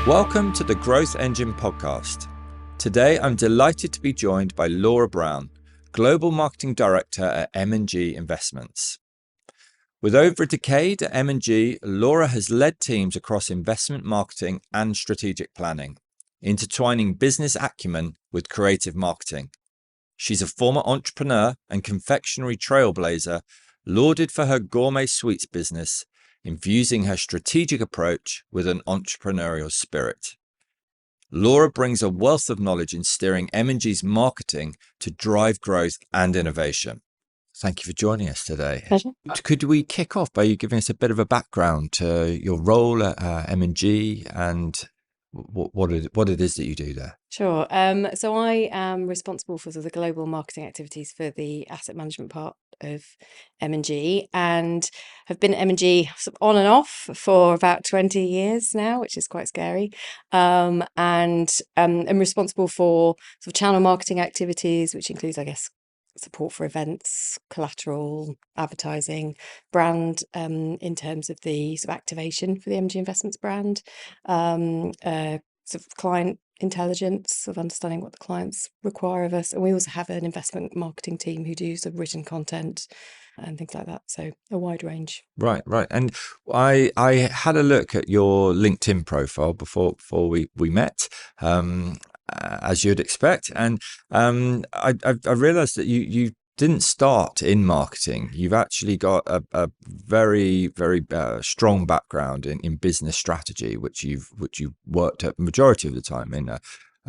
Welcome to the Growth Engine podcast. Today, I'm delighted to be joined by Laura Brown, Global Marketing Director at M&G Investments. With over a decade at M&G, Laura has led teams across investment marketing and strategic planning, intertwining business acumen with creative marketing. She's a former entrepreneur and confectionery trailblazer, lauded for her gourmet sweets business, infusing her strategic approach with an entrepreneurial spirit. Laura brings a wealth of knowledge in steering M&G's marketing to drive growth and innovation. Thank you for joining us today. Pleasure. Could we kick off by you giving us a bit of a background to your role at M&G and what it is that you do there? Sure. So I am responsible for the global marketing activities for the asset management part of M&G, and have been at M&G on and off for about 20 years now, which is quite scary. And I'm responsible for channel marketing activities, which includes, I guess, support for events, collateral, advertising, brand, in terms of the activation for the M&G Investments brand, client intelligence of understanding what the clients require of us. And we also have an investment marketing team who do written content and things like that. So a wide range. Right. And I had a look at your LinkedIn profile before we met, as you'd expect, and I realised that you didn't start in marketing. You've actually got a very strong background in business strategy, which you've worked at majority of the time in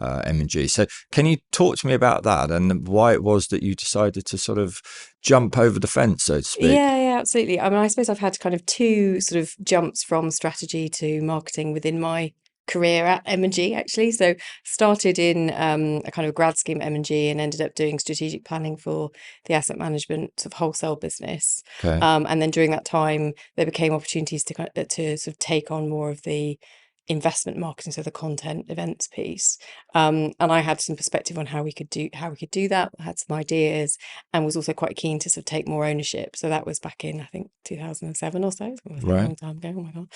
M&G. So can you talk to me about that and why it was that you decided to sort of jump over the fence, so to speak? Yeah, absolutely. I mean, I suppose I've had kind of two jumps from strategy to marketing within my career at M&G, actually. So started in a kind of grad scheme at M&G and ended up doing strategic planning for the asset management wholesale business. Okay. And then during that time, there became opportunities to take on more of the investment marketing, so the content events piece, and I had some perspective on how we could do that. I had some ideas and was also quite keen to take more ownership. So that was back in, I think, 2007 or so. It was Right. a long time ago. Oh my god.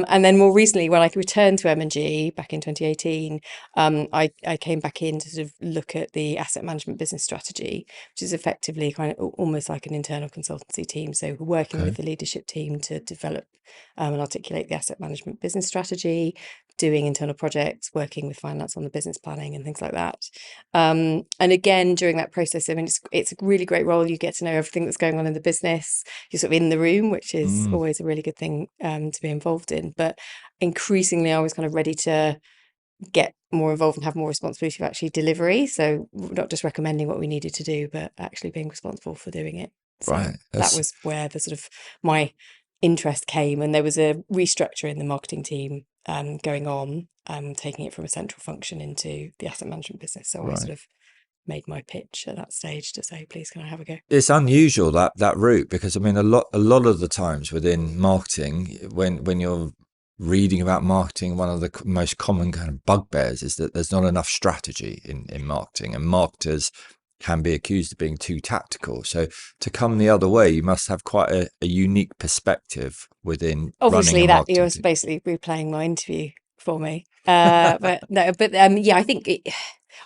And then more recently, when I returned to M&G back in 2018, I came back in to look at the asset management business strategy, which is effectively kind of almost like an internal consultancy team. So we're working with the leadership team to develop and articulate the asset management business strategy, doing internal projects, working with finance on the business planning and things like that. And again, during that process, I mean, it's a really great role. You get to know everything that's going on in the business. You're in the room, which is always a really good thing to be involved in. But increasingly, I was kind of ready to get more involved and have more responsibility for actually delivery. So not just recommending what we needed to do, but actually being responsible for doing it. So Right. that was where the my interest came, and there was a restructure in the marketing team going on, taking it from a central function into the asset management business. So I made my pitch at that stage to say, please, can I have a go? It's unusual that route, because I mean a lot of the times within marketing, when you're reading about marketing, one of the most common kind of bugbears is that there's not enough strategy in marketing, and marketers can be accused of being too tactical. So to come the other way, you must have quite a unique perspective within obviously running a that marketing you're team. basically replaying my interview for me. Yeah, I think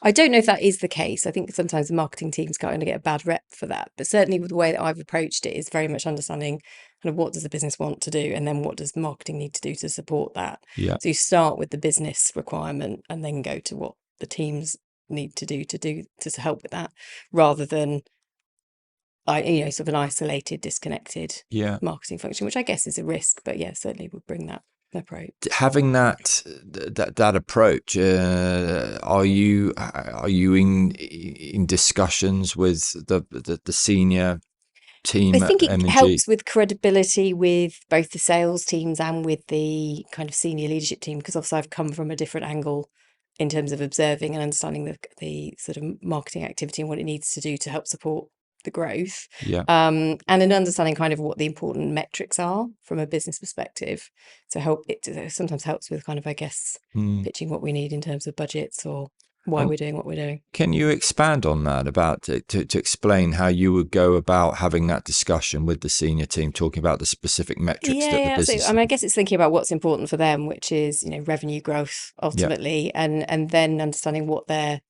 I don't know if that is the case. I think sometimes the marketing teams kind of get a bad rep for that, but certainly with the way that I've approached it is very much understanding kind of what does the business want to do, and then what does marketing need to do to support that. Yeah. So you start with the business requirement and then go to what the teams need to do to help with that, rather than an isolated, disconnected marketing function, which I guess is a risk, but yeah, certainly would bring that approach. Having that approach, are you in discussions with the senior team? I think at it M&G? helps with credibility with both the sales teams and with the kind of senior leadership team, because obviously I've come from a different angle in terms of observing and understanding the marketing activity and what it needs to do to help support the growth. And an understanding kind of what the important metrics are from a business perspective. So it sometimes helps with kind of, I guess, pitching what we need in terms of budgets or why Um, we're doing what we're doing. Can you expand on that about to explain how you would go about having that discussion with the senior team, talking about the specific metrics that the Yeah. So, business? I mean, I guess it's thinking about what's important for them, which is, revenue growth Yeah, ultimately, and then understanding what their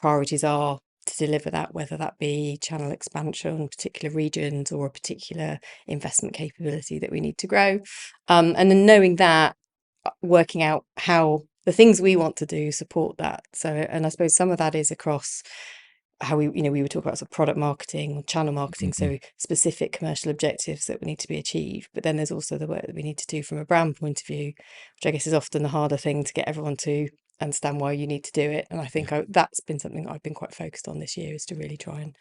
priorities are to deliver that, whether that be channel expansion, particular regions, or a particular investment capability that we need to grow. And then knowing that, working out how the things we want to do support that. So, and I suppose some of that is across how we would talk about sort of product marketing or channel marketing, hmm so specific commercial objectives that need to be achieved. But then there's also the work that we need to do from a brand point of view, which I guess is often the harder thing to get everyone to understand why you need to do it. And I think that's been something that I've been quite focused on this year, is to really try and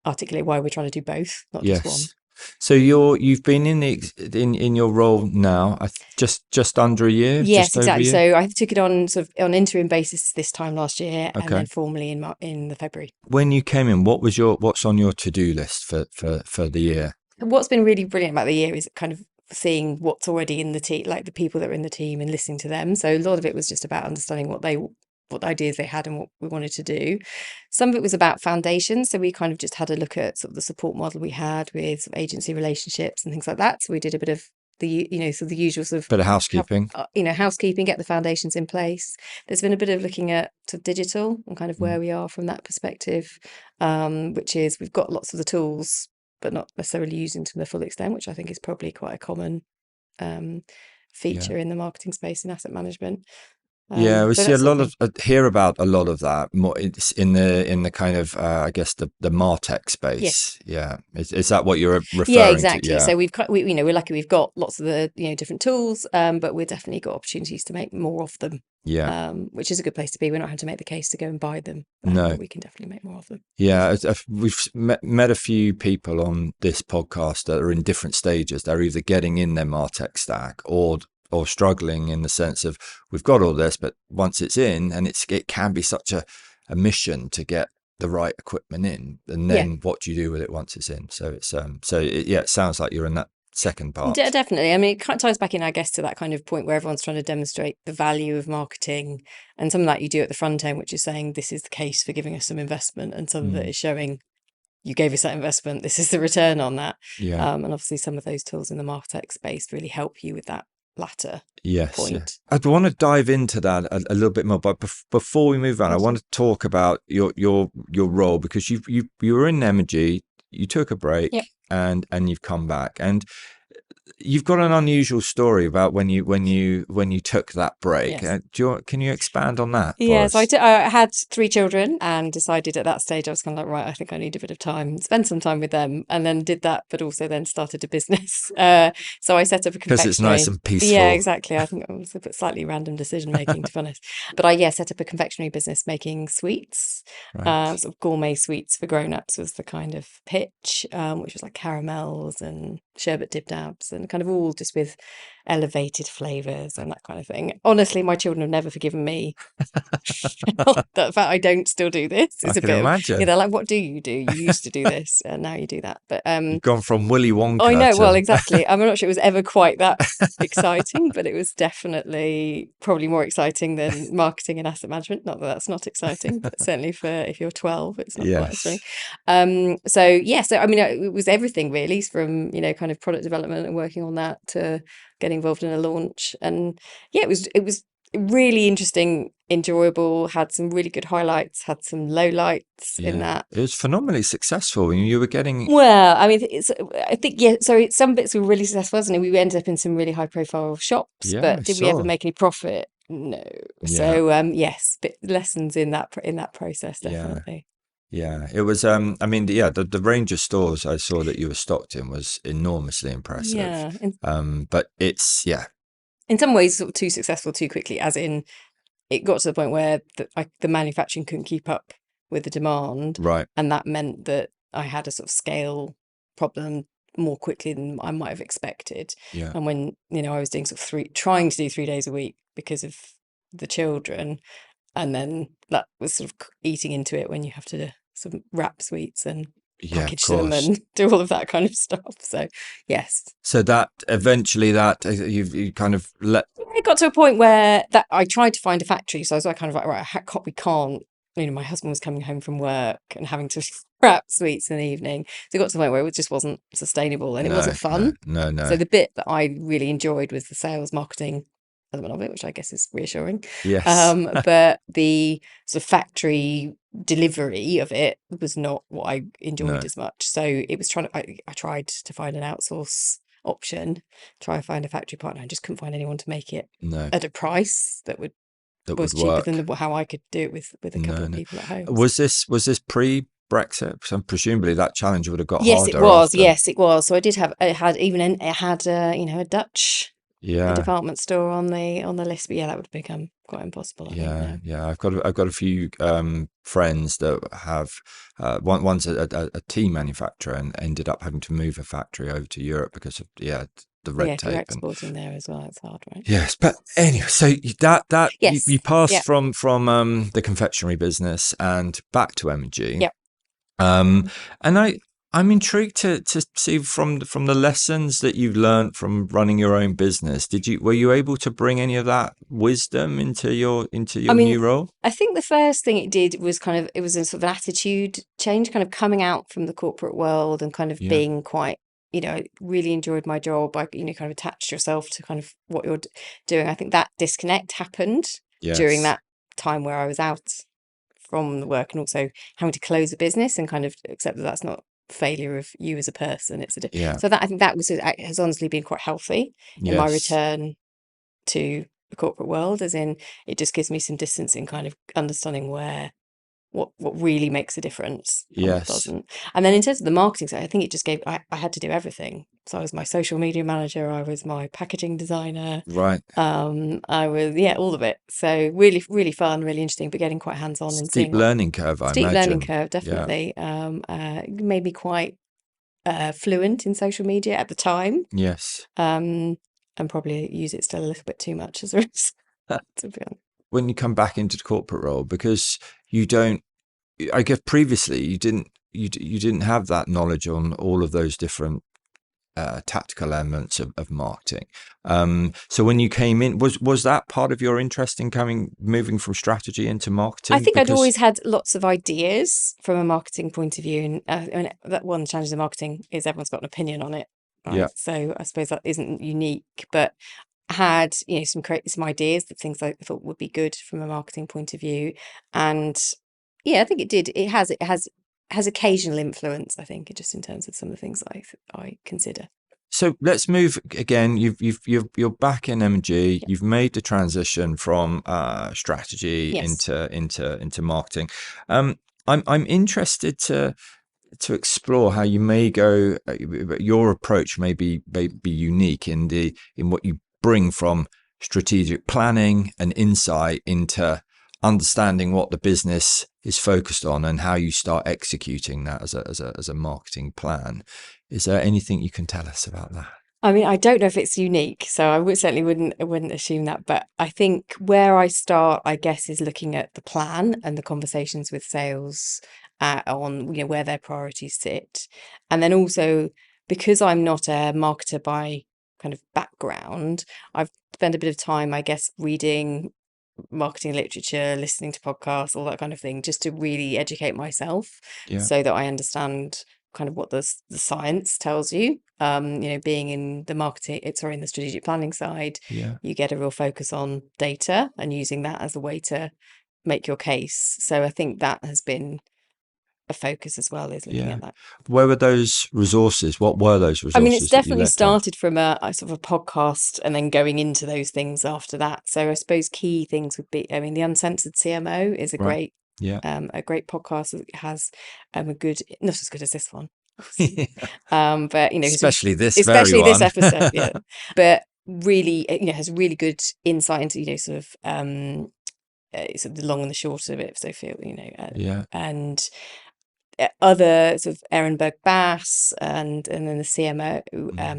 articulate why we're trying to do both, not just one. yes. So you've been in your role now, just under a year, Yes, just over a exactly. year. So I took it on sort of on interim basis this time last year, and Okay. then formally in the February. When you came in, what's on your to-do list for the year? What's been really brilliant about the year is kind of seeing what's already in the team, like the people that are in the team, and listening to them. So a lot of it was just about understanding what ideas they had and what we wanted to do. Some of it was about foundations. So we kind of just had a look at sort of the support model we had with sort of agency relationships and things like that. So we did a bit of sort of the usual sort of Bit of have, housekeeping. housekeeping, get the foundations in place. There's been a bit of looking at sort of digital and kind of Mm, where we are from that perspective, which is we've got lots of the tools but not necessarily using to the full extent, which I think is probably quite a common um, yeah. feature in the marketing space in asset management. Yeah, we So see a that's sort lot of of hear about a lot of that more it's in the kind of I guess the Martech yes. space. Yeah, is that what you're Yeah, referring to? exactly. Yeah, So we're lucky we've got lots of the different tools, but we've definitely got opportunities to make more of them, yeah. which is a good place to be. We're not having to make the case to go and buy them, No, but we can definitely make more of them. yeah. We've met a few people on this podcast that are in different stages. They're either getting in their Martech stack or struggling in the sense of we've got all this, but once it's in, and it can be such a mission to get the right equipment in, and Yeah. then what do you do with it once it's in? So yeah, it sounds like you're in that second part. Definitely. I mean, it kind of ties back in, I guess, to that kind of point where everyone's trying to demonstrate the value of marketing, and some of that you do at the front end, which is saying this is the case for giving us some investment, and some of it Mm, is showing you gave us that investment, this is the return on that. yeah. And obviously, some of those tools in the martech space really help you with that latter Yes, yeah. point. I'd want to dive into that a little bit more, but before we move on, I That's want right. to talk about your role because you were in M&G, you took a Yep. break, and you've come back, and you've got an unusual story about when you took that break. Yes. Can you expand on that for Yeah, so us? I had 3 children and decided at that stage I was kind of like, right, I think I need a bit of time, spend some time with them, and then did that, but also then started a business. So I set up a Because it's nice confectionery. and Yeah, peaceful, exactly. I think it was a bit slightly random decision making, to be honest. But I set up a confectionery business making sweets, right? sort of gourmet sweets for grown-ups was the kind of pitch, which was like caramels and sherbet dib dabs and kind of all just with elevated flavors and that kind of thing. Honestly, my children have never forgiven me the fact I don't still do this I is a can bit of, imagine. they're like, what do? You used to do this, and now you do that. But You've gone from Willy I Wonka know, well, to exactly. I'm not sure it was ever quite that exciting, but it was definitely probably more exciting than marketing and asset management. Not that that's not exciting, but certainly for if you're 12, it's not quite as thrilling. yes, So yeah, so I mean, it was everything really, from kind of product development and working on that to getting involved in a launch, and yeah, it was really interesting, enjoyable. Had some really good highlights, had some lowlights in yeah. that. It was phenomenally successful. You were getting Well, I mean, I think, yeah, so some bits were really successful, wasn't it? We ended up in some really high profile shops, yeah, I but did we ever saw. make any profit? No. Yeah, So, yes, but lessons in that process, yeah, definitely. yeah. It was. I mean, yeah. The range of stores I saw that you were stocked in was enormously impressive. Yeah. But it's yeah, In some ways, sort of too successful too quickly, as in it got to the point where the manufacturing couldn't keep up with the demand, right. and that meant that I had a sort of scale problem more quickly than I might have expected. Yeah, And when I was doing sort of trying to do 3 days a week because of the children, and then that was sort of eating into it when you have to sort of wrap sweets and Yeah, of package them course. and do all of that kind of stuff. So yes. So that eventually that you kind of let. It got to a point where that I tried to find a factory, so I was like kind of like, right, we can't. My husband was coming home from work and having to wrap sweets in the evening, so it got to the point where it just wasn't sustainable and it No, wasn't no, fun. no, So no. the bit that I really enjoyed was the sales marketing element of it, which I guess is reassuring. Yes. But the sort of factory delivery of it was not what I enjoyed No, as much. So it was I tried to find an outsource option, try and find a factory partner. I just couldn't find anyone to make it no. at a price that That would was cheaper work. than how I could do it with a couple No, of no. people at home. Was this pre-Brexit? So presumably that challenge would have got Yes, it harder was. after. Yes, it was. So I did have it had even it had a Dutch a Yeah, department store on the list, but yeah, that would have become quite impossible, I think yeah, now. yeah. I've got a few friends that have one's a tea manufacturer and ended up having to move a factory over to Europe because of the Yeah, red if you're tape and exporting there as well, it's hard, right? yes. But anyway, so that Yes. you passed Yeah. from the confectionery business and back to M&G. Yeah. And I'm intrigued to see from the lessons that you've learned from running your own business. Were you able to bring any of that wisdom into your I mean, new role? I think the first thing it did was it was a sort of an attitude change, kind of coming out from the corporate world and kind of Yeah. being quite, I really enjoyed my job. I, kind of attached yourself to kind of what you're doing. I think that disconnect happened during Yes. that time where I was out from the work and also having to close a business and kind of accept that that's not failure of you as a person. Yeah. So that I think that has honestly been quite healthy in my Yes. return to the corporate world, as in it just gives me some distance in kind of understanding what really makes a difference and what Yes. doesn't. And then in terms of the marketing side, I think it just I had to do everything. So I was my social media manager, I was my packaging designer, Right. I was, yeah, all of it. So really, really fun, really interesting, but getting quite hands-on and Steep seeing what learning curve, I steep learning imagine. curve, Yeah. definitely. Made me quite fluent in social media at the time. Yes. And probably use it still a little bit too much as a result, to be honest. When you come back into the corporate role, because you don't, I guess previously you didn't have that knowledge on all of those different tactical elements of marketing. So when you came in, was that part of your interest in moving from strategy into I marketing? think I'd Because always had lots of ideas from a marketing point of view, and that one of the challenges of marketing is everyone's got an opinion on it, yeah, right? So I suppose that isn't unique, but had some ideas that things I thought would be good from a marketing point of view, and yeah, I think it did. It has occasional influence. I think just in terms of some of the things I consider. so let's move again. You're back in M&G. Yeah. You've made the transition from strategy Yes. into marketing. I'm interested to explore how you may go. Your approach may be unique in what you bring from strategic planning and insight into understanding what the business is focused on and how you start executing that as a marketing plan. Is there anything you can tell us about that? I mean, I don't know if it's unique, so certainly wouldn't assume that. But I think where I start, I guess, is looking at the plan and the conversations with sales on where their priorities sit, and then also because I'm not a marketer by kind of background, I've spent a bit of time, I guess, reading marketing literature, listening to podcasts, all that kind of thing, just to really educate myself Yeah, so that I understand kind of what the science tells you. Being in the in the strategic planning side, yeah. you get a real focus on data and using that as a way to make your case. So I think that has been a focus as well, is looking Yeah. at that. Where were those resources? What were those I mean, it's resources that you definitely leapt on? started from a sort of a podcast and then going into those things after that. So I suppose key things would be, I mean, the Uncensored CMO is Right. Yeah. a great podcast that has a good, not as good as this one, obviously, but Especially this very especially this one. episode, yeah. But really, has really good insight into sort of the long and the short of it. So feel Yeah. and other sort of Ehrenberg Bass and then the CMO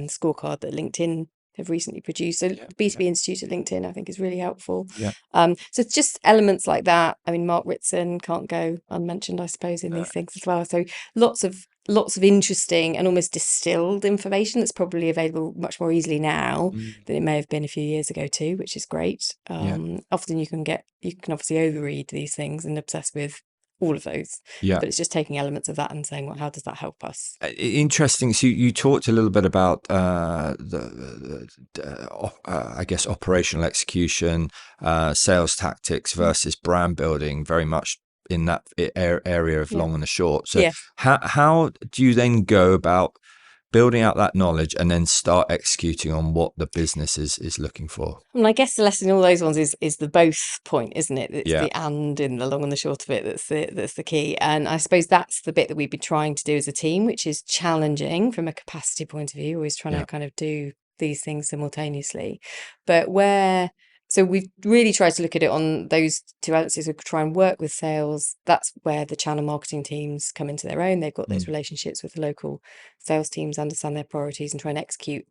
scorecard that LinkedIn have recently produced. So Yeah. the B2B Institute at LinkedIn, I think, is really helpful. Yeah. So it's just elements like that. I mean, Mark Ritson can't go unmentioned, I suppose, in these things as well. So lots of lots of interesting and almost distilled information that's probably available much more easily now than it may have been a few years ago too, which is great. Yeah. Often you can obviously overread these things and obsess with all of those, Yeah. but it's just taking elements of that and saying, well, how does that help us? Interesting. So you talked a little bit about I guess, operational execution, sales tactics versus brand building, very much in that area of Yeah. long and the short. So Yeah. how do you then go about building out that knowledge and then start executing on what the business is looking for? And I guess the lesson in all those ones is the both point, isn't it? It's Yeah. the and in the long and the short of it that's the key. And I suppose that's the bit that we've been trying to do as a team, which is challenging from a capacity point of view, always trying Yeah. to kind of do these things simultaneously. But so we've really tried to look at it on those two elements. We try and work with sales. That's where the channel marketing teams come into their own. They've got those relationships with the local sales teams, understand their priorities, and try and execute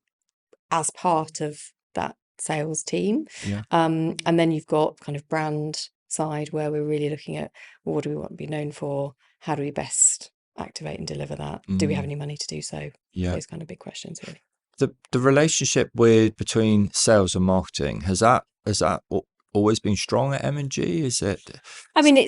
as part of that sales team. Yeah. And then you've got kind of brand side where we're really looking at, well, what do we want to be known for? How do we best activate and deliver that? Do we have any money to do so? Yeah. Those kind of big questions, really. The relationship between sales and marketing, has that always been strong at M&G? Is it? I mean,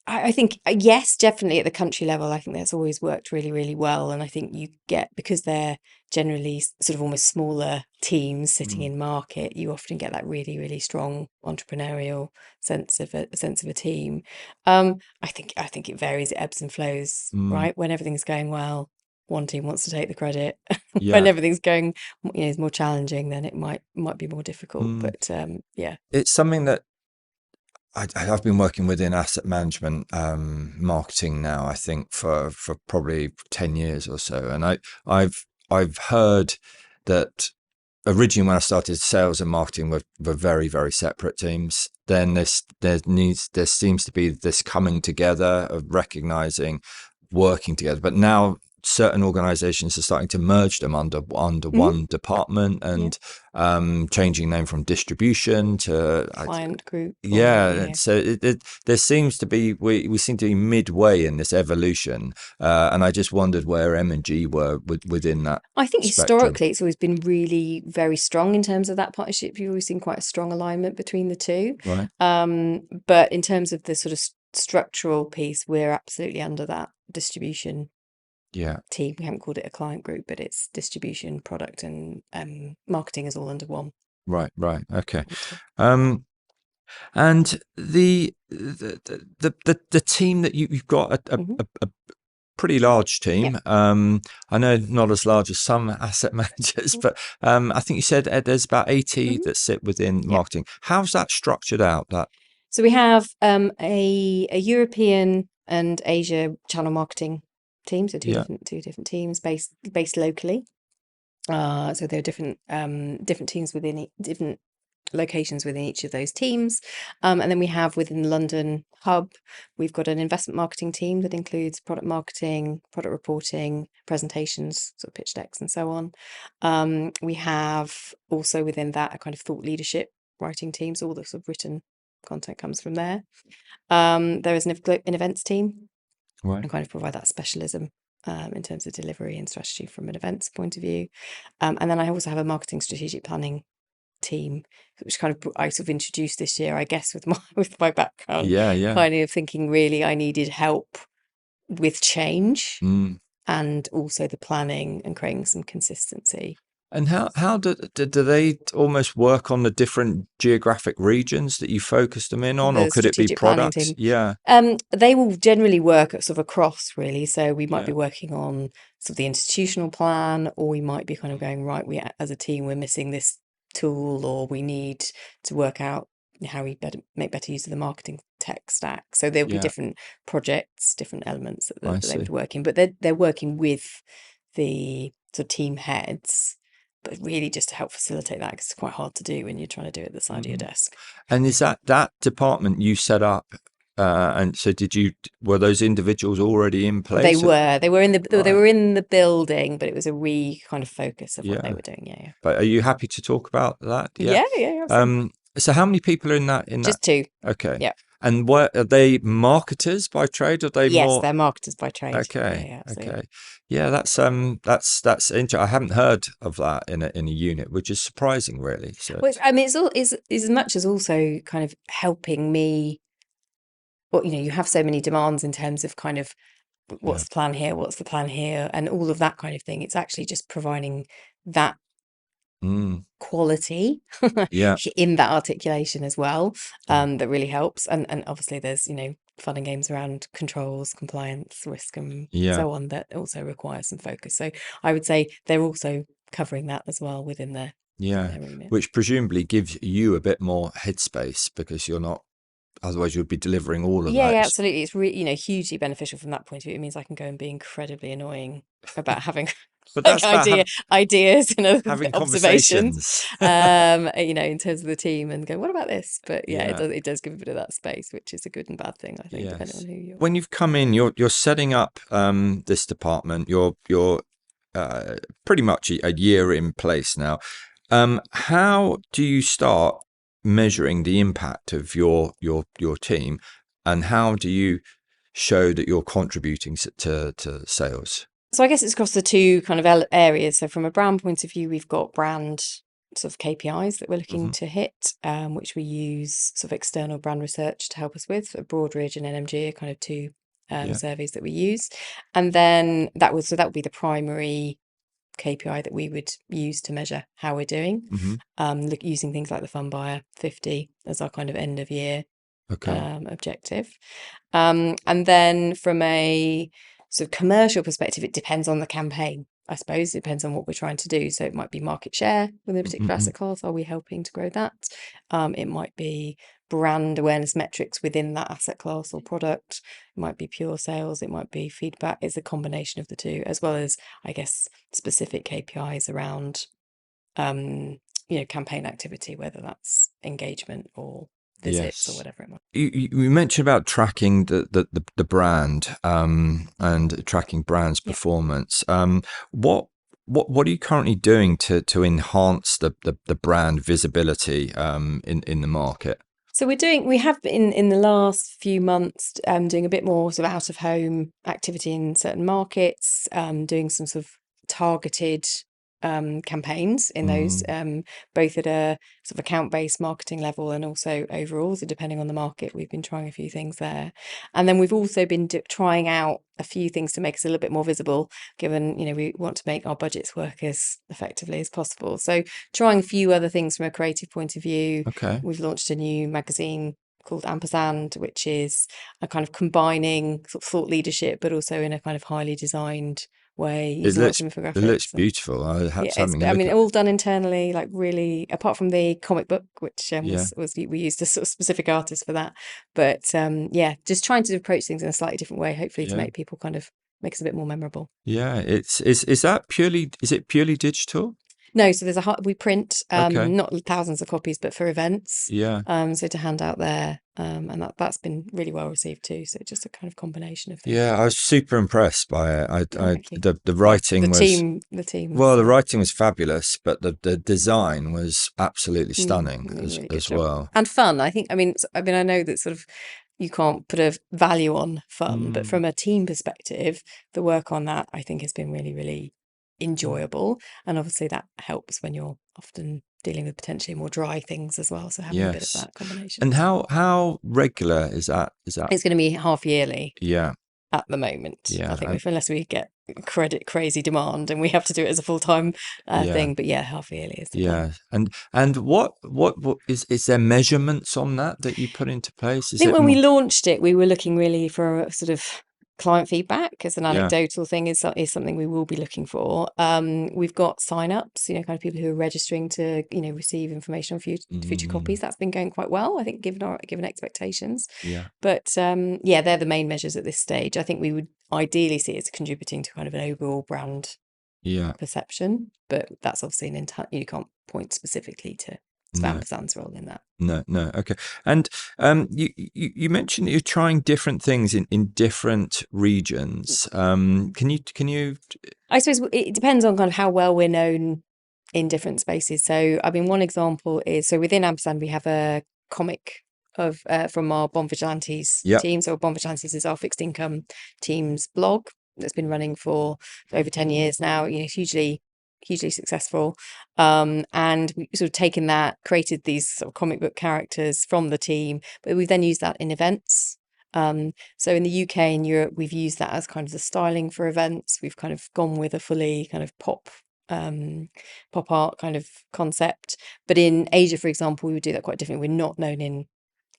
I think, yes, definitely at the country level, I think that's always worked really, really well. And I think you get, because they're generally sort of almost smaller teams sitting in market, you often get that really, really strong entrepreneurial sense of a team. I think it varies, it ebbs and flows, right? When everything's going well, one team wants to take the credit. Yeah. When everything's going, is more challenging, then it might be more difficult. But yeah, it's something that I've been working within asset management marketing now, I think for probably 10 years or so, and I've heard that originally when I started, sales and marketing were very, very separate teams. Then there seems to be this coming together of recognizing, working together. But now certain organizations are starting to merge them under one department and changing name from distribution to client group. Yeah. So there seems to be, we seem to be midway in this evolution. And I just wondered where M&G were within that. I think spectrum. Historically it's always been really very strong in terms of that partnership. You've always seen quite a strong alignment between the two. Right. But in terms of the sort of structural piece, we're absolutely under that distribution team. We haven't called it a client group, but it's distribution, product, and marketing is all under one. Right. Okay. And the team that you've got a pretty large team. I know not as large as some asset managers, but I think you said there's about 80 that sit within marketing. How's that structured out? So we have a European and Asia channel marketing team, so two different teams based locally. So there are different teams within different locations within each of those teams. And then we have within the London hub, we've got an investment marketing team that includes product marketing, product reporting, presentations, sort of pitch decks and so on. We have also within that a kind of thought leadership writing team. So all the sort of written content comes from there. There is an events team and kind of provide that specialism in terms of delivery and strategy from an events point of view. And then I also have a marketing strategic planning team, which kind of I sort of introduced this year, I guess, with my background. Kind of thinking really I needed help with change and also the planning and creating some consistency. And how do they almost work on the different geographic regions that you focus them in on, or could it be products? Yeah. They will generally work sort of across, really. So we might be working on sort of the institutional plan, or we might be kind of going, right, we as a team, we're missing this tool, or we need to work out how we make better use of the marketing tech stack. So there'll be different projects, different elements that they would work in, but they're working with the sort of team heads, but really just to help facilitate that, because it's quite hard to do when you're trying to do it at the side of your desk. And is that department you set up? And so were those individuals already in place? They were in the building, but it was a kind of focus of what they were doing. Yeah. But are you happy to talk about that? Yeah. So how many people are in that? Just two. Okay. Yeah. And what are they, marketers by trade? Are they Yes, more? they're marketers by trade. Okay, Yeah, absolutely. okay, yeah. That's interesting. I haven't heard of that in a unit, which is surprising, really. So Well, I mean, it's all is as much as also kind of helping me. Well, you have so many demands in terms of kind of yeah, what's the plan here, what's the plan here, and all of that kind of thing. It's actually just providing that mm, quality yeah, in that articulation as well, yeah, that really helps. And obviously there's, fun and games around controls, compliance, risk, and yeah, so on that also require some focus. So I would say they're also covering that as well within yeah. their remit. Which presumably gives you a bit more headspace because you're not. Otherwise, you'd be delivering all of Yeah, that. yeah, absolutely. It's really, hugely beneficial from that point of view. It means I can go and be incredibly annoying about having But like that's about ideas and having observations, conversations. in terms of the team and go, what about this? But yeah, Yeah, it does give a bit of that space, which is a good and bad thing, I think, depending on yes. who you're. When you've come in, you're setting up this department. You're pretty much a year in place now. How do you start measuring the impact of your team, and how do you show that you're contributing to sales? So I guess it's across the two kind of areas. So from a brand point of view, we've got brand sort of KPIs that we're looking Hmm. to hit, which we use sort of external brand research to help us with. So Broadridge and NMG are kind of two Yeah. surveys that we use, and then that would be the primary KPI that we would use to measure how we're doing. Hmm. Using things like the Fund Buyer 50 as our kind of end of year Okay. objective. And then from a sort of commercial perspective, it depends on the campaign. I suppose it depends on what we're trying to do. So it might be market share within a particular Mm-mm. asset class. Are we helping to grow that? It might be brand awareness metrics within that asset class or product. It might be pure sales. It might be feedback. It's a combination of the two, as well as, I guess, specific KPIs around, campaign activity, whether that's engagement or visits or Yes. whatever it might. You mentioned about tracking the brand and tracking brand's Yeah. performance. What what are you currently doing to enhance the brand visibility in the market? So we have been in the last few months doing a bit more sort of out of home activity in certain markets, doing some sort of targeted campaigns in those, Mm, both at a sort of account based marketing level and also overall. So depending on the market, we've been trying a few things there, and then we've also been trying out a few things to make us a little bit more visible, given we want to make our budgets work as effectively as possible. So trying a few other things from a creative point of view. okay. We've launched a new magazine called Ampersand, which is a kind of combining sort of thought leadership, but also in a kind of highly designed way, It using lots looks of it looks infographics. And beautiful. I had yeah, it's, something a I look mean, at. all done internally, like really, apart from the comic book, which Yeah, we used a sort of specific artist for that. But yeah, just trying to approach things in a slightly different way, hopefully to yeah, make people kind of make us a bit more memorable. yeah. Is that purely, is it purely digital? No, so we print Okay. not thousands of copies, but for events. Yeah. So to hand out there, and that's been really well received too. So just a kind of combination of things. Yeah, I was super impressed by it. Oh, thank you. The Yeah, writing was, the team well, was the writing was fabulous, but the design was absolutely stunning really, really good as job well. and fun. I think. I mean, I know that sort of you can't put a value on fun, but Mm, from a team perspective, the work on that I think has been really, really mm, enjoyable. And obviously that helps when you're often dealing with potentially more dry things as well. So having a bit of yes. that combination. And how regular is that? Is that? It's going to be half yearly Yeah, at the moment. I yeah, think and unless we get crazy demand and we have to do it as a full-time yeah, thing. But yeah, half yearly is the plan. yeah. And what is there measurements on that you put into place? I Is think it when we more? launched it, we were looking really for a sort of client feedback as an Yeah. anecdotal thing is something we will be looking for. We've got sign-ups, kind of people who are registering to, receive information on future Mm, copies. That's been going quite well, I think, given expectations. yeah. But yeah, they're the main measures at this stage. I think we would ideally see it as contributing to kind of an overall brand Yeah. perception, but that's obviously you can't point specifically to No. Ampersand's role in that. No, no. Okay. And you mentioned that you're trying different things in different regions. Can you? I suppose it depends on kind of how well we're known in different spaces. So, I mean, one example is so within Ampersand, we have a comic from our Bond Vigilantes Yep. team. So Bond Vigilantes is our fixed income team's blog that's been running for over 10 years now. Hugely successful. And we sort of taken that, created these sort of comic book characters from the team, but we've then used that in events. So in the UK and Europe, we've used that as kind of the styling for events. We've kind of gone with a fully kind of pop art kind of concept. But in Asia, for example, we would do that quite differently. We're not known in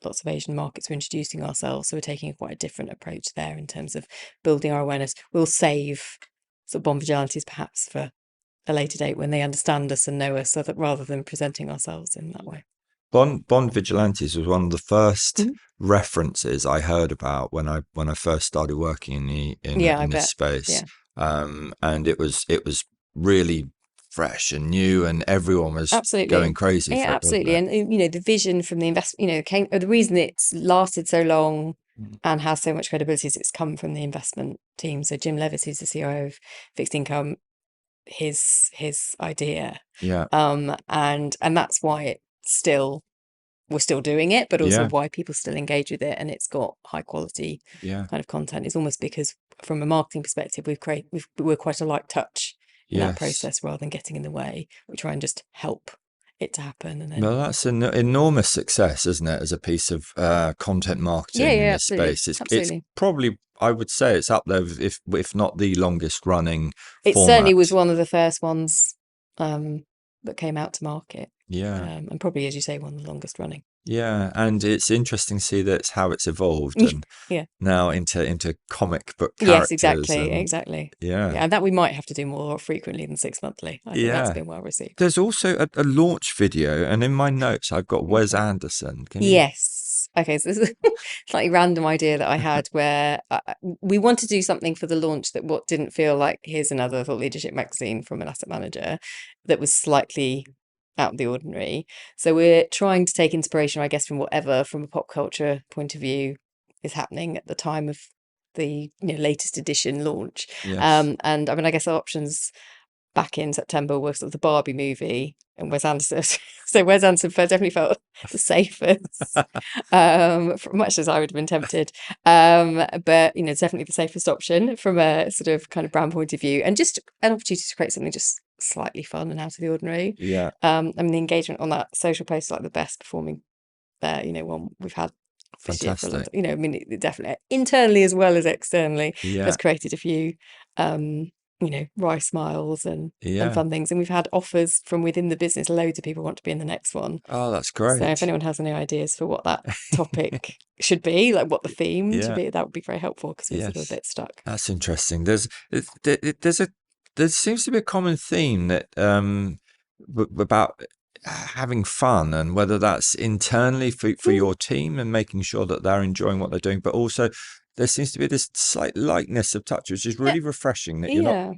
lots of Asian markets. We're introducing ourselves, so we're taking quite a different approach there in terms of building our awareness. We'll save sort of Bond Vigilantes perhaps for a later date when they understand us and know us, so that rather than presenting ourselves in that way. Bond Vigilantes was one of the first references I heard about when I first started working in this space. And it was really fresh and new, and everyone was going crazy for it. Absolutely. And the vision from the investment, the reason it's lasted so long and has so much credibility is it's come from the investment team. So Jim Levis, who's the CIO of Fixed Income, his idea. And that's why we're still doing it, but also why people still engage with it, and it's got high quality kind of content. It's almost because from a marketing perspective, we're quite a light touch in that process rather than getting in the way. We try and just help it to happen. And then, well, that's an enormous success, isn't it, as a piece of content marketing in this space? It's probably, I would say, it's up there if not the longest running it format. Certainly was one of the first ones that came out to market. And probably, as you say, one of the longest running. And it's interesting to see that's how it's evolved and now into comic book characters. Exactly. And that we might have to do more frequently than 6 monthly. I think that's been well received. There's also a launch video, and in my notes I've got Wes Anderson. Okay, so this is a slightly random idea that I had where we want to do something for the launch that didn't feel like here's another thought leadership magazine from an asset manager, that was slightly out of the ordinary. So we're trying to take inspiration, I guess, from whatever, from a pop culture point of view, is happening at the time of the latest edition launch. And I mean, I guess our options back in September were sort of the Barbie movie and Wes Anderson. So Wes Anderson definitely felt the safest, much as I would have been tempted. But definitely the safest option from a sort of kind of brand point of view, and just an opportunity to create something just slightly fun and out of the ordinary. I mean, the engagement on that social post is like the best performing one we've had this year for a long time. I mean, it definitely internally as well as externally has created a few wry smiles and fun things, and we've had offers from within the business. Loads of people want to be in the next one. Oh, that's great. So if anyone has any ideas for what that topic should be, like what the theme should be, that would be very helpful, because we're sort of a bit stuck. That's interesting. There seems to be a common theme that about having fun, and whether that's internally for your team and making sure that they're enjoying what they're doing, but also there seems to be this slight lightness of touch, which is really refreshing, that you're not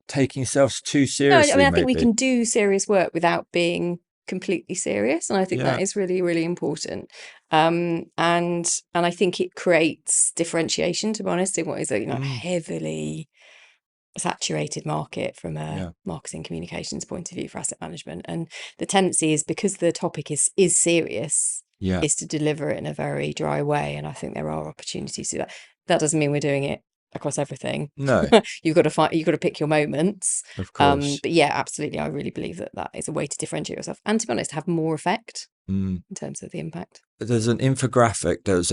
taking yourselves too seriously. No, I mean, I think we can do serious work without being completely serious, and I think that is really, really important. And I think it creates differentiation, to be honest, in what is a heavily saturated market from a marketing communications point of view for asset management. And the tendency is, because the topic is serious, is to deliver it in a very dry way. And I think there are opportunities to do that. That doesn't mean we're doing it across everything. No. You've got to pick your moments. Of course. But absolutely, I really believe that is a way to differentiate yourself, and, to be honest, have more effect in terms of the impact. There's an infographic that's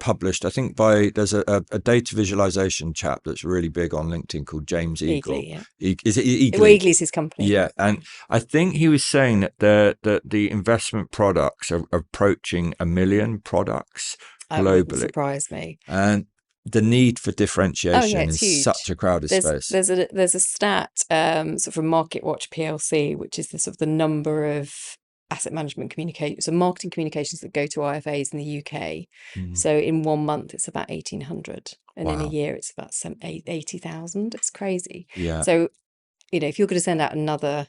published, I think, there's a data visualization chap that's really big on LinkedIn called James Eagle. Is it Eagle? Well, Eagle's his company. And I think he was saying that the investment products are approaching 1 million products globally. That wouldn't surprise me. And the need for differentiation in such a crowded space. There's a stat sort of from Market Watch PLC, which is the sort of the number of asset management marketing communications that go to IFAs in the UK. So in 1 month it's about 1,800, and in a year it's about 80,000. It's crazy. So if you're going to send out another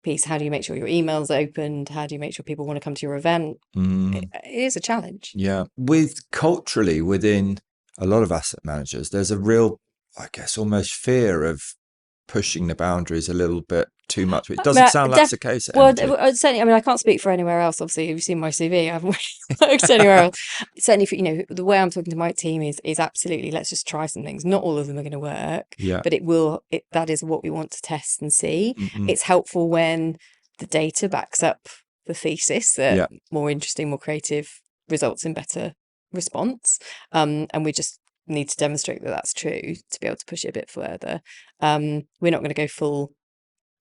piece, how do you make sure your email's opened? How do you make sure people want to come to your event? It is a challenge. With culturally within a lot of asset managers, there's a real, I guess, almost fear of pushing the boundaries a little bit too much. But it I mean, doesn't sound like that's the case at well, M&G. certainly. I mean, I can't speak for anywhere else. Obviously, you've seen my CV. I haven't worked anywhere else. Certainly, for, the way I'm talking to my team is absolutely. Let's just try some things. Not all of them are going to work, Yeah. but it will. That is what we want to test and see. Mm-mm. It's helpful when the data backs up the thesis that Yeah. more interesting, more creative results in better response. And we just need to demonstrate that that's true to be able to push it a bit further. We're not going to go full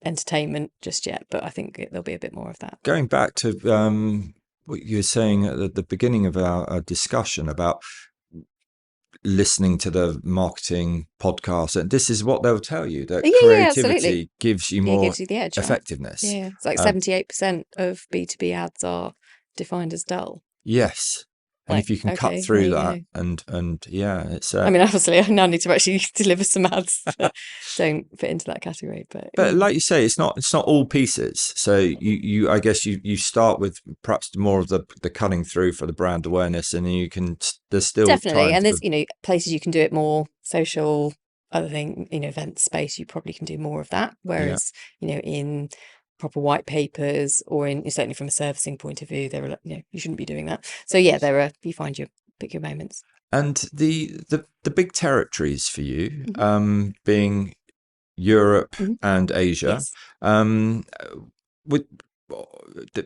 entertainment just yet, but I think there'll be a bit more of that. Going back to what you were saying at the beginning of our discussion about listening to the marketing podcast, and this is what they'll tell you, that Yeah, absolutely. creativity gives you It more gives you the edge, right? effectiveness. Yeah, it's like 78% of B2B ads are defined as dull. Yes. And if you can cut okay, through there that, you go. and yeah, it's I mean, obviously, I now need to actually deliver some ads that don't fit into that category, but like you say, it's not all pieces. So you I guess you start with perhaps more of the cutting through for the brand awareness, and then you can there's still definitely. time And to, there's places you can do it more, social, other thing, event space, you probably can do more of that. Whereas in proper white papers, or certainly from a servicing point of view, there are you shouldn't be doing that. So yeah, you find your pick your moments. and the big territories for you, Mm-hmm. being Europe Mm-hmm. and Asia. Yes. With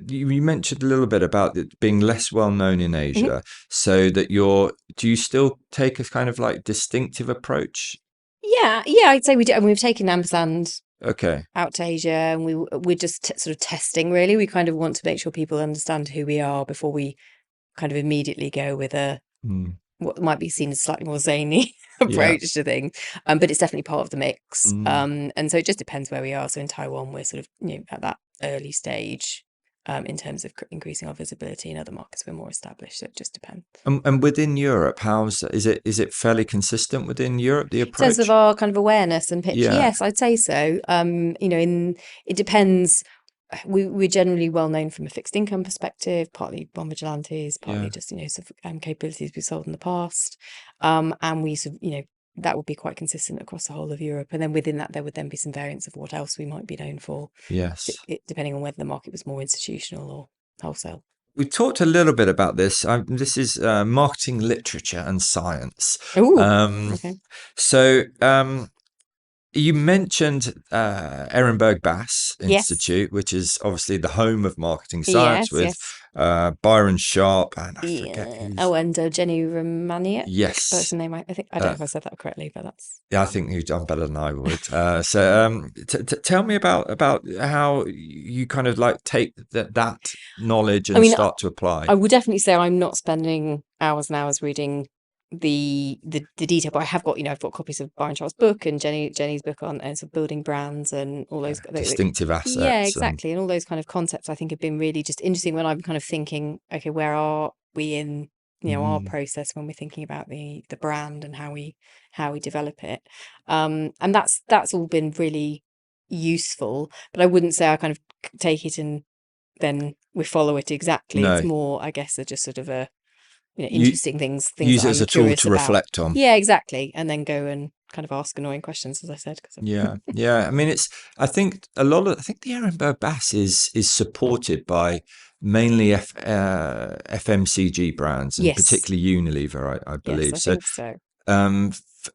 you mentioned a little bit about it being less well known in Mm-hmm. Asia, so that do you still take a kind of like distinctive approach? Yeah, I'd say we do. And we've taken ampersand Okay. out to Asia, and we're just sort of testing. Really, we kind of want to make sure people understand who we are before we kind of immediately go with what might be seen as slightly more zany Yeah. approach to things. But it's definitely part of the mix. Mm. And so it just depends where we are. So in Taiwan, we're sort of at that early stage in terms of increasing our visibility. In other markets, we're more established. So it just depends. And within Europe, is it fairly consistent within Europe, the In terms of approach? our kind of awareness and pitch, Yeah. yes, I'd say so. It depends. We're generally well known from a fixed income perspective, partly bond vigilantes, partly Yeah. just sort of, capabilities we've sold in the past, and we sort of, that would be quite consistent across the whole of Europe. And then within that, there would then be some variants of what else we might be known for, Yes. depending on whether the market was more institutional or wholesale. We've talked a little bit about this. This is marketing literature and science. Oh, Um, okay. so you mentioned Ehrenberg Bass Yes, Institute, which is obviously the home of marketing science, yes, with yes. Byron Sharp, and I forget Yeah. who's. Oh, and Jenny Romaniuk. That's Yes. the name. I think I don't know if I said that correctly, but that's Yeah, I think you've done better than I would. Tell me about how you kind of like take that knowledge I and mean, start to apply. I would definitely say I'm not spending hours and hours reading the detail, but I have got I've got copies of Byron Charles' book and Jenny's book on sort of building brands and all those. Distinctive Yeah, assets and exactly, and all those kind of concepts I think have been really just interesting when I'm kind of thinking, okay, where are we in our mm, process when we're thinking about the brand and how we develop it, and that's all been really useful. But I wouldn't say I kind of take it and then we follow it exactly. It's no, more, I guess, just sort of a you interesting things that use it as I'm a tool curious to about. reflect on. Yeah, exactly, and then go and kind of ask annoying questions, as I said. Yeah. I mean, I think I think the Ehrenberg Bass is supported by mainly FMCG brands, and Yes, particularly Unilever, I yes, believe. I So think so.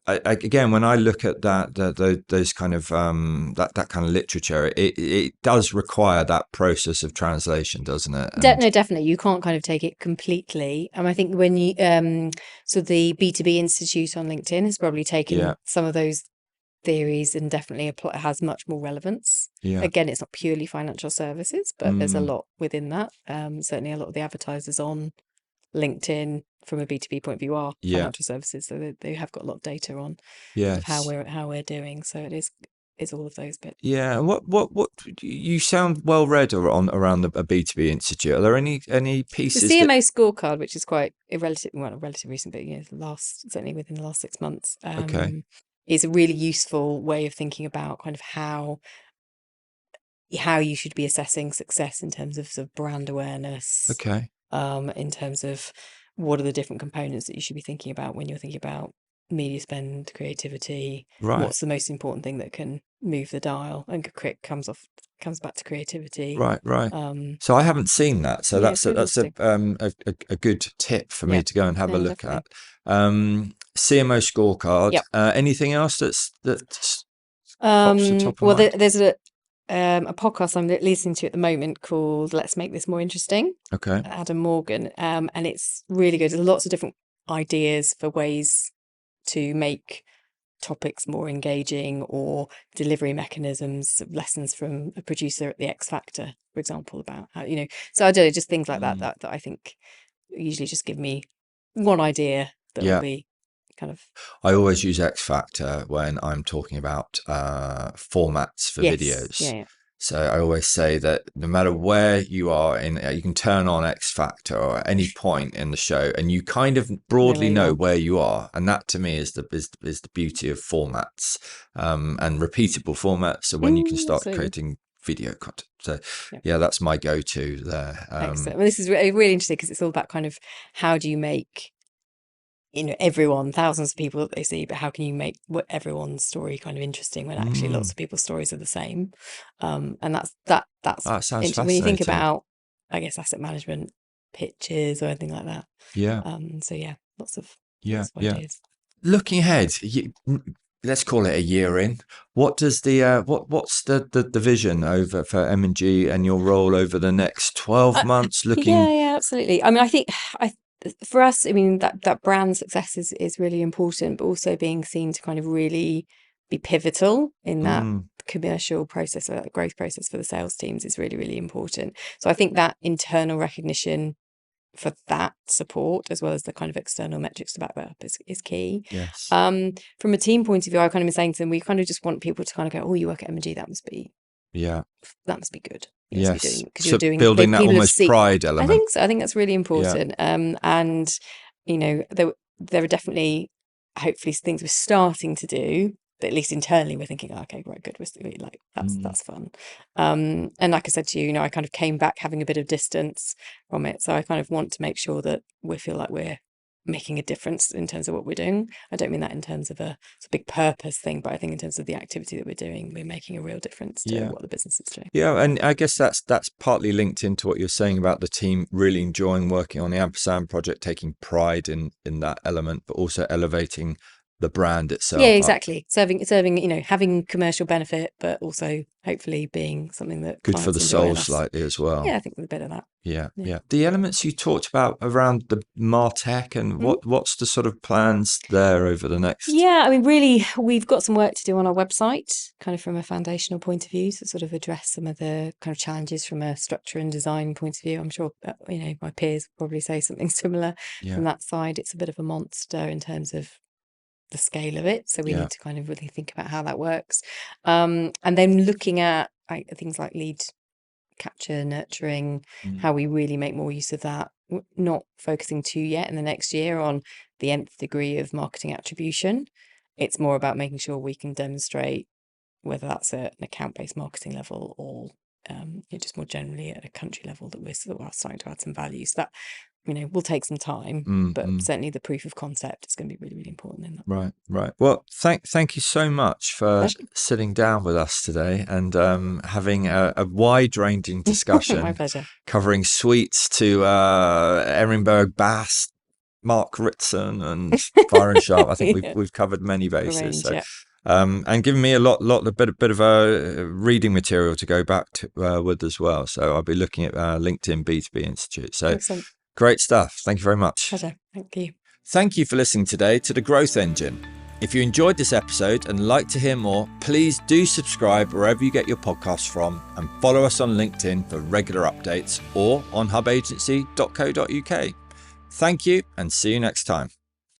again, when I look at those kind of that kind of literature, it does require that process of translation, doesn't it? No, definitely, you can't kind of take it completely. And I think when you so the B2B Institute on LinkedIn has probably taken Yeah, some of those theories and definitely has much more relevance. yeah, Again, it's not purely financial services, but there's a mm, lot within that. Certainly, a lot of the advertisers on LinkedIn from a B2B point of view are yeah, financial services, so they have got a lot of data on sort of yes. how we're doing. So it's all of those bits. Yeah, and what you sound well read around a B2B institute. Are there any The pieces that CMO scorecard, which is quite a relatively recent, but certainly within the last 6 months, okay, is a really useful way of thinking about kind of how you should be assessing success in terms of sort of brand awareness, okay, in terms of what are the different components that you should be thinking about when you're thinking about media spend, creativity, Right. what's the most important thing that can move the dial, and comes back to creativity. Right. So I haven't seen that. So Yeah, that's it's really a good tip for me Yeah. to go and have a No, look definitely. at. CMO scorecard. Yep. Anything else that pops the top of Well, mind? there's a podcast I'm listening to at the moment called Let's Make This More Interesting. Okay. Adam Morgan, and it's really good. There's lots of different ideas for ways to make topics more engaging, or delivery mechanisms, lessons from a producer at the X Factor, for example, about how, so I don't know, just things like that that I think usually just give me one idea that will Yeah. be kind of. I always use X Factor when I'm talking about formats for Yes. videos. Yeah. So I always say that no matter where you are you can turn on X Factor or at any point in the show, and you kind of broadly know where you are. And that to me is the beauty of formats, and repeatable formats. So when you can start Absolutely. creating video content. So yeah, that's my go-to there. Excellent. Well, this is really interesting because it's all about kind of how do you make everyone, thousands of people that they see, but how can you make everyone's story kind of interesting when actually lots of people's stories are the same? And that's that sounds interesting when you think fascinating. about, I guess, asset management pitches or anything like that. Yeah. So yeah, lots of Yeah. ideas. Looking ahead, let's call it a year in. What does what's the vision over for M&G and your role over the next 12 months? Yeah, absolutely. I mean, I think for us, I mean, that brand success is really important, but also being seen to kind of really be pivotal in that commercial process, or that growth process for the sales teams, is really, really important. So I think that internal recognition for that support, as well as the kind of external metrics to back that up, is key. Yes. From a team point of view, I kind of been saying to them, we kind of just want people to kind of go, oh, you work at M&G, that must be good. You must be doing, because you're doing building that people almost pride element. I think so. I think that's really important. And there are definitely, hopefully, things we're starting to do, but at least internally we're thinking, oh, okay, right, good, we're like, that's fun. And like I said to you, I kind of came back having a bit of distance from it, so I kind of want to make sure that we feel like we're making a difference in terms of what we're doing. I don't mean that in terms of it's a big purpose thing, but I think in terms of the activity that we're doing, we're making a real difference to what the business is doing. Yeah, and I guess that's partly linked into what you're saying about the team really enjoying working on the Ampersand project, taking pride in that element, but also elevating the brand itself. Yeah, exactly. Serving, having commercial benefit, but also hopefully being something that good for the soul slightly as well. Yeah, I think there's a bit of that. Yeah. The elements you talked about around the MarTech and what's the sort of plans there over the next? Yeah, I mean, really, we've got some work to do on our website, kind of from a foundational point of view, to sort of address some of the kind of challenges from a structure and design point of view. I'm sure, my peers probably say something similar from that side. It's a bit of a monster in terms of the scale of it, so we need to kind of really think about how that works, and then looking at things like lead capture, nurturing, how we really make more use of that, not focusing too yet in the next year on the nth degree of marketing attribution. It's more about making sure we can demonstrate, whether that's at an account-based marketing level or just more generally at a country level, that we're starting to add some value. So that will take some time, but certainly the proof of concept is going to be really, really important in that. Right. Well, thank you so much for sitting down with us today and having a wide-ranging discussion. My pleasure. Covering sweets to Ehrenberg Bass, Mark Ritson, and Byron Sharp. I think we've covered many bases. And given me a bit of reading material to go back to with as well. So I'll be looking at LinkedIn B2B Institute. So excellent. Great stuff. Thank you very much. Pleasure. Thank you. Thank you for listening today to The Growth Engine. If you enjoyed this episode and like to hear more, please do subscribe wherever you get your podcasts from, and follow us on LinkedIn for regular updates, or on hubagency.co.uk. Thank you, and see you next time.